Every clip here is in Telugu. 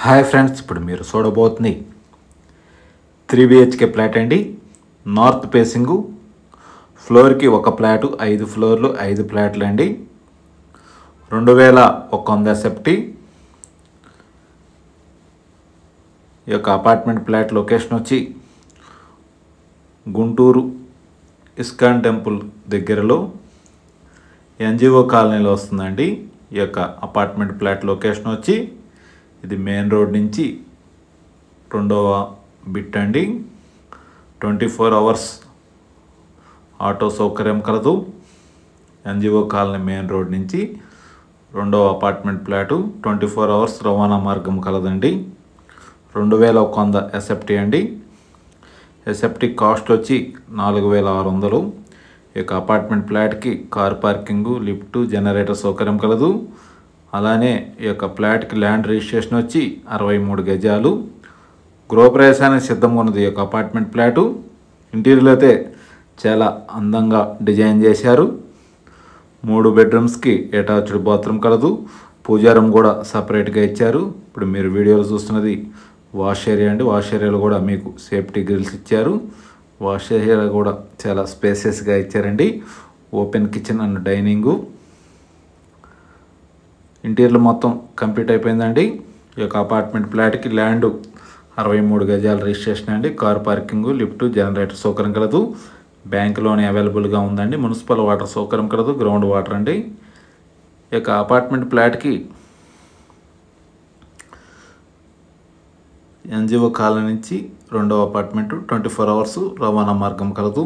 హాయ్ ఫ్రెండ్స్, ఇప్పుడు మీరు చూడబోతుంది 3 BHK ఫ్లాట్ అండి. నార్త్ ఫేసింగు, ఫ్లోర్కి ఒక ఫ్లాటు, 5 ఫ్లోర్లు 5 ఫ్లాట్లు అండి. 2100 సెప్టీ. ఈ యొక్క అపార్ట్మెంట్ ఫ్లాట్ లొకేషన్ వచ్చి గుంటూరు ఇస్కాన్ టెంపుల్ దగ్గరలో ఎన్జిఓ కాలనీలో వస్తుందండి. ఈ యొక్క అపార్ట్మెంట్ ఫ్లాట్ లొకేషన్ వచ్చి ఇది మెయిన్ రోడ్ నుంచి 2వ బిట్ అండి. 24 అవర్స్ ఆటో సౌకర్యం కలదు. ఎన్జిఓ కాలనీ మెయిన్ రోడ్ నుంచి 2వ అపార్ట్మెంట్ ఫ్లాటు 24 అవర్స్ రవాణా మార్గం కలదండి. 2100 ఎస్ఎఫ్టీ అండి. ఎస్ఎఫ్టీ కాస్ట్ వచ్చి 4600. ఈ యొక్క అపార్ట్మెంట్ ఫ్లాట్కి కార్ పార్కింగు, లిఫ్ట్, జనరేటర్ సౌకర్యం కలదు. అలానే ఈ యొక్క ఫ్లాట్కి ల్యాండ్ రిజిస్ట్రేషన్ వచ్చి 63 గజాలు. గృహప్రవేశానికి సిద్ధంగా ఉన్నది ఈ యొక్క అపార్ట్మెంట్ ఫ్లాటు. ఇంటీరియర్ అయితే చాలా అందంగా డిజైన్ చేశారు. 3 బెడ్రూమ్స్కి అటాచ్డ్ బాత్రూమ్ కలదు. పూజారం కూడా సపరేట్గా ఇచ్చారు. ఇప్పుడు మీరు వీడియోలో చూస్తున్నది వాష్ ఏరియా అండి. వాష్ ఏరియాలో కూడా మీకు సేఫ్టీ గ్రిల్స్ ఇచ్చారు. వాష్ ఏరియా కూడా చాలా స్పేసెస్గా ఇచ్చారండి. Open kitchen and dining. Interior మొత్తం కంప్లీట్ అయిపోయిందండి. ఈ యొక్క అపార్ట్మెంట్ ఫ్లాట్కి ల్యాండ్ 63 గజాల రిజిస్ట్రేషన్ అండి. కార్ పార్కింగు, లిఫ్ట్, జనరేటర్ సౌకర్యం కలదు. బ్యాంక్ లోన్ అవైలబుల్గా ఉందండి. మున్సిపల్ వాటర్ సౌకర్యం కలదు. గ్రౌండ్ వాటర్ అండి. ఈ యొక్క అపార్ట్మెంట్ ఫ్లాట్కి ఎన్జిఓ కాలనీ నుంచి 2వ అపార్ట్మెంటు 24 అవర్స్ రవాణా మార్గం కలదు.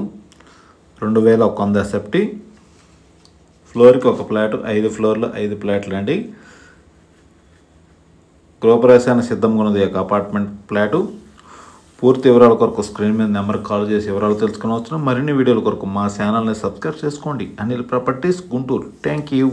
2100 ఎస్ఎఫ్టీ. ఫ్లోర్కి ఒక ఫ్లాటు, 5 ఫ్లోర్లు 5 ఫ్లాట్లు అండి. గృహప్రవేశానికి సిద్ధంగా ఉన్నది ఈ యొక్క అపార్ట్మెంట్ ఫ్లాటు. పూర్తి వివరాల కొరకు స్క్రీన్ మీద నెంబర్కి కాల్ చేసి వివరాలు తెలుసుకునవచ్చు. మరిన్ని వీడియోల కొరకు మా ఛానల్ని సబ్స్క్రైబ్ చేసుకోండి. Anil properties Guntur. Thank you.